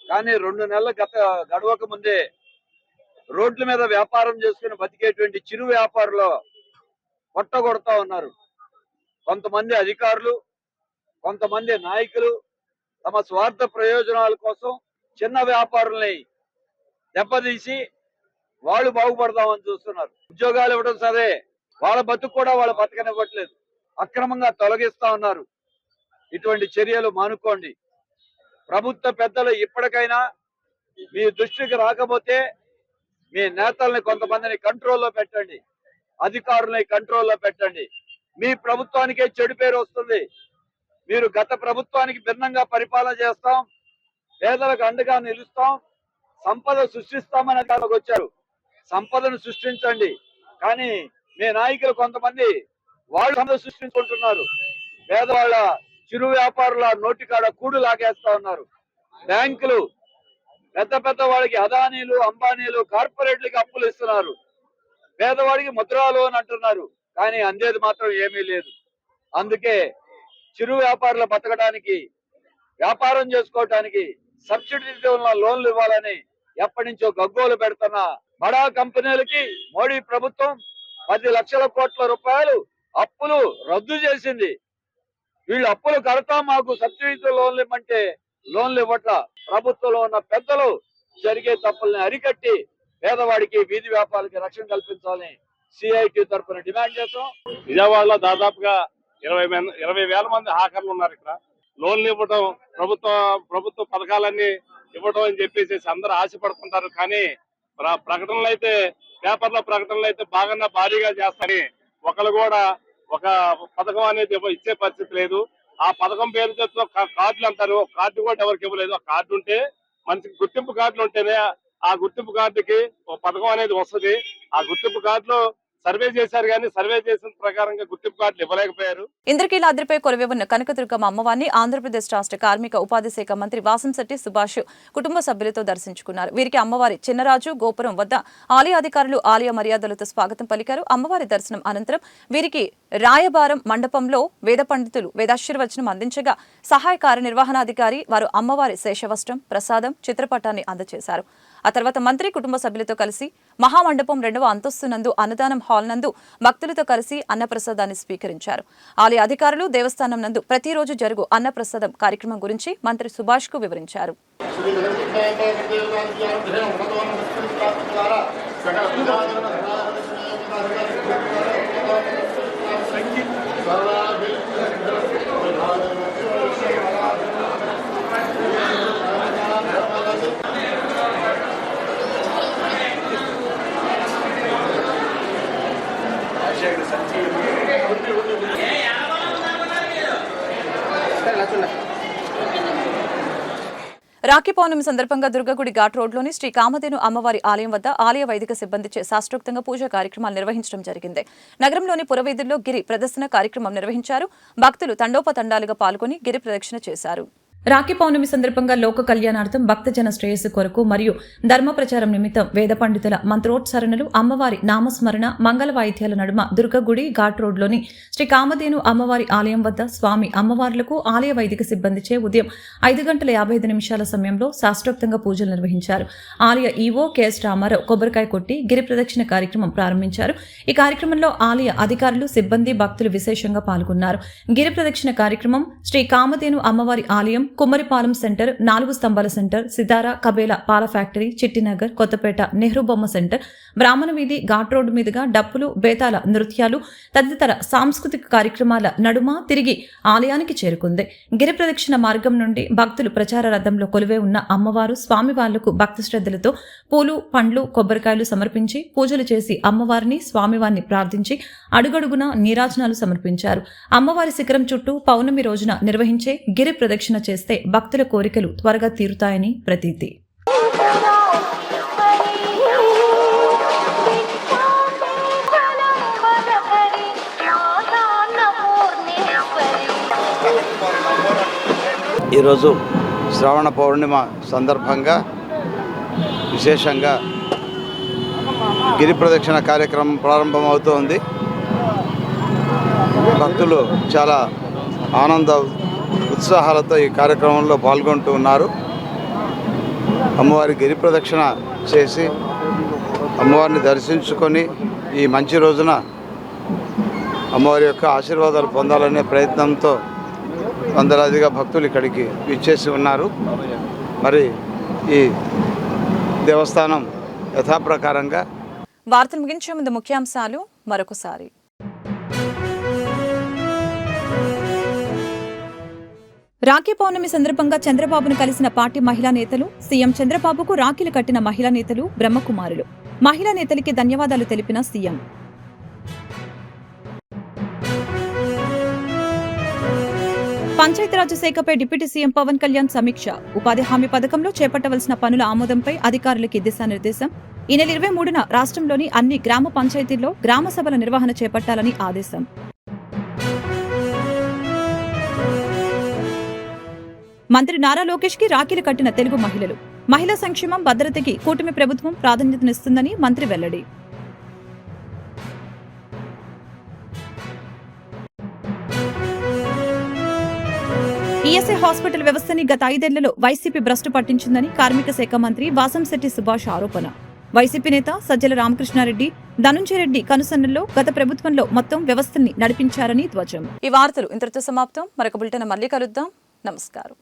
కానీ 2 నెలల గడవక ముందే రోడ్ల మీద వ్యాపారం చేసుకుని బతికేటువంటి చిరు వ్యాపారులు కొట్టగొడతా ఉన్నారు. కొంతమంది అధికారులు, కొంతమంది నాయకులు తమ స్వార్థ ప్రయోజనాల కోసం చిన్న వ్యాపారుల్ని దెబ్బతీసి వాళ్ళు బాగుపడదామని చూస్తున్నారు. ఉద్యోగాలు ఇవ్వడం సరే, వాళ్ళ బతుకు కూడా వాళ్ళ బతకనివ్వట్లేదు, అక్రమంగా తొలగిస్తా ఉన్నారు. ఇటువంటి చర్యలు మానుకోండి. ప్రభుత్వ పెద్దలు ఇప్పటికైనా మీ దృష్టికి రాకపోతే మీ నేతల్ని కొంతమందిని కంట్రోల్లో పెట్టండి, అధికారుల్ని కంట్రోల్లో పెట్టండి. మీ ప్రభుత్వానికే చెడు పేరు వస్తుంది. మీరు గత ప్రభుత్వానికి భిన్నంగా పరిపాలన చేస్తాం, పేదలకు అండగా నిలుస్తాం, సంపద సృష్టిస్తామని దానికి వచ్చారు. సంపదను సృష్టించండి, కానీ మీ నాయకులు కొంతమంది వాళ్ళు సంపద సృష్టించుకుంటున్నారు. పేదవాళ్ళ చిరు వ్యాపారుల నోటికాడ కూడు లాగేస్తా ఉన్నారు. బ్యాంకులు పెద్ద వాళ్ళకి అదానీలు, అంబానీలు, కార్పొరేట్లకి అప్పులు ఇస్తున్నారు. పేదవాడికి ముద్రా లోన్ అంటున్నారు, కానీ అందేది మాత్రం ఏమీ లేదు. అందుకే చిరు వ్యాపారులు బతకడానికి, వ్యాపారం చేసుకోవటానికి సబ్సిడీతో ఉన్న లోన్లు ఇవ్వాలని ఎప్పటి నుంచో గగ్గోలు పెడుతున్న బడా కంపెనీలకి మోడీ ప్రభుత్వం 10 లక్షల కోట్ల రూపాయలు అప్పులు రద్దు చేసింది. వీళ్ళు అప్పులు కడతాం, మాకు సబ్సిడీతో లోన్లు ఇవ్వమంటే లోన్లు ఇవ్వట్ల. ప్రభుత్వంలో ఉన్న పెద్దలు జరిగే తప్పుల్ని అరికట్టి పేదవాడికి, వీధి వ్యాపారాలకి రక్షణ కల్పించాలని సిఐటి తరఫున డిమాండ్ చేస్తాం. విజయవాడలో దాదాపుగా 20,000 మంది హాకర్లు ఉన్నారు. ఇక్కడ లోన్లు ఇవ్వడం, ప్రభుత్వ పథకాలన్నీ ఇవ్వడం అని చెప్పేసి అందరూ ఆశపడుతుంటారు. కానీ ప్రకటనలు అయితే, పేపర్ల ప్రకటనలు అయితే బాగా భారీగా చేస్తారని ఒకరు కూడా ఒక పథకం అనేది ఇచ్చే పరిస్థితి లేదు. ఆ పథకం పేరుతో కార్డులు అంటారు, కార్డు కూడా ఎవరికి ఇవ్వలేదు. ఆ కార్డు ఉంటే మనకి గుర్తింపు కార్డులు ఉంటేనే ఆ గుర్తింపు కార్డుకి ఒక పథకం అనేది వస్తుంది. ఆ గుర్తింపు కార్డులో సర్వే చేశారు, కానీ సర్వే చేసిన ప్రకారంగా గుర్తింపు కార్డులు ఇవ్వలేకపోయారు. ఇంద్రకీలాద్రిపై కొలువై ఉన్న కనకదుర్గమ్మ అమ్మవారిని ఆంధ్రప్రదేశ్ రాష్ట్ర కార్మిక ఉపాధి శాఖ మంత్రి వాసంశెట్టి సుభాష్ కుటుంబ సభ్యులతో దర్శించుకున్నారు. వీరికి అమ్మవారి చిన్నరాజు గోపురం వద్ద ఆలయ అధికారులు ఆలయ మర్యాదలతో స్వాగతం పలికారు. అమ్మవారి దర్శనం అనంతరం వీరికి రాయబారం మండపంలో వేద పండితులు వేదాశీర్వచనం అందించగా సహాయ కార్యనిర్వహణాధికారి వారు అమ్మవారి శేషవస్త్రం, ప్రసాదం, చిత్రపటాన్ని అందజేశారు. ఆ తర్వాత మంత్రి కుటుంబ సభ్యులతో కలిసి మహామండపం 2వ అంతస్తు నందు అన్నదానం హాల్ నందు భక్తులతో కలిసి అన్నప్రసాదాన్ని స్వీకరించారు. ఆలయ అధికారులు దేవస్థానం నందు ప్రతిరోజు జరుగు అన్నప్రసాదం కార్యక్రమం గురించి మంత్రి సుభాష్ కు వివరించారు. రాఖీ పౌర్ణమి సందర్భంగా దుర్గగుడి ఘాట్ రోడ్లోని శ్రీ కామధేను అమ్మవారి ఆలయం వద్ద ఆలయ వైదిక సిబ్బందిచే శాస్త్రోక్తంగా పూజా కార్యక్రమాలు నిర్వహించడం జరిగింది. నగరంలోని పురవీధుల్లో గిరి ప్రదర్శన కార్యక్రమం నిర్వహించారు. భక్తులు తండోపతండాలుగా పాల్గొని గిరి ప్రదక్షిణ చేశారు. రాఖీ పౌర్ణమి సందర్భంగా లోక కళ్యాణార్థం భక్తజన శ్రేయస్సు కొరకు మరియు ధర్మ ప్రచారం నిమిత్తం వేద పండితుల మంత్రోచ్చారణలు, అమ్మవారి నామస్మరణ, మంగళ వాయిద్యాల నడుమ దుర్గగుడి ఘాట్ రోడ్లోని శ్రీ కామధేను అమ్మవారి ఆలయం వద్ద స్వామి అమ్మవార్లకు ఆలయ వైదిక సిబ్బందిచే ఉదయం 5:55 సమయంలో శాస్త్రోక్తంగా పూజలు నిర్వహించారు. ఆలయ ఈవో కెఎస్ రామారావు కొబ్బరికాయ కొట్టి గిరి ప్రదక్షిణ కార్యక్రమం ప్రారంభించారు. ఈ కార్యక్రమంలో ఆలయ అధికారులు, సిబ్బంది, భక్తులు విశేషంగా పాల్గొన్నారు. గిరి ప్రదక్షిణ కార్యక్రమం శ్రీ కామధేను అమ్మవారి ఆలయం, కుమ్మరిపాలెం సెంటర్, 4 స్తంభాల సెంటర్, సితారా, కబేలా పాల ఫ్యాక్టరీ, చిట్టినగర్, కొత్తపేట, నెహ్రూ బొమ్మ సెంటర్, బ్రాహ్మణ వీధి, ఘాట్ రోడ్డు మీదుగా డప్పులు, బేతాల నృత్యాలు తదితర సాంస్కృతిక కార్యక్రమాల నడుమ తిరిగి ఆలయానికి చేరుకుంది. గిరి ప్రదక్షిణ మార్గం నుండి భక్తులు ప్రచార రథంలో కొలువే ఉన్న అమ్మవారు స్వామివార్లకు భక్తి శ్రద్ధలతో పూలు, పండ్లు, కొబ్బరికాయలు సమర్పించి పూజలు చేసి అమ్మవారిని, స్వామివారిని ప్రార్థించి అడుగడుగున నీరాజనాలు సమర్పించారు. అమ్మవారి శిఖరం చుట్టూ పౌర్ణమి రోజున నిర్వహించే గిరి ప్రదక్షిణ చేస్తే భక్తుల కోరికలు త్వరగా తీరుతాయని ప్రతీతి. ఈరోజు శ్రావణ పౌర్ణిమ సందర్భంగా విశేషంగా గిరి ప్రదక్షిణ కార్యక్రమం ప్రారంభమవుతోంది. భక్తులు చాలా ఆనంద ఉత్సాహాలతో ఈ కార్యక్రమంలో పాల్గొంటూ ఉన్నారు. అమ్మవారి గిరి ప్రదక్షిణ చేసి అమ్మవారిని దర్శించుకొని ఈ మంచి రోజున అమ్మవారి యొక్క ఆశీర్వాదాలు పొందాలనే ప్రయత్నంతో వందలాదిగా భక్తులు ఇక్కడికి విచ్చేసి ఉన్నారు. మరి ఈ దేవస్థానం యథాప్రకారంగా. వార్తలు ముగించే ముందు ముఖ్యాంశాలు మరొకసారి. రాఖీ పౌర్ణమి సందర్భంగా చంద్రబాబును కలిసిన పార్టీ మహిళా నేతలు, సీఎం చంద్రబాబుకు రాఖీలు కట్టిన మహిళా నేతలు, బ్రహ్మకుమారులు. మహిళా నేతలకి ధన్యవాదాలు తెలిపిన సీఎం. పంచాయతీరాజ్ శాఖపై డిప్యూటీ సీఎం పవన్ కళ్యాణ్ సమీక్ష. ఉపాధి హామీ పథకంలో చేపట్టవలసిన పనుల ఆమోదంపై అధికారులకి దిశానిర్దేశం. ఈ నెల 23న రాష్ట్రంలోని అన్ని గ్రామ పంచాయతీల్లో గ్రామ సభల నిర్వహణ చేపట్టాలని ఆదేశం. మంత్రి నారా లోకేష్ కి రాఖీలు కట్టిన తెలుగు మహిళలు. మహిళా సంక్షేమం, భద్రతకి కూటమి ప్రభుత్వం ప్రాధాన్యతనిస్తుందని మంత్రి వెల్లడి. ఈఎస్ఐ హాస్పిటల్ వ్యవస్థని గత 5 ఏళ్లలో వైసీపీ భ్రష్టు పట్టించిందని కార్మిక శాఖ మంత్రి వాసంశెట్టి సుభాష్ ఆరోపణ. వైసీపీ నేత సజ్జల రామకృష్ణారెడ్డి, ధనుంజయ రెడ్డి కనుసన్నల్లో గత ప్రభుత్వంలో మొత్తం వ్యవస్థని నడిపించారని ధ్వజం. ఈ వార్తలు ఇంతటితో సమాప్తం. మరొక బులెటిన్ మళ్ళీ కలుద్దాం. నమస్కారం.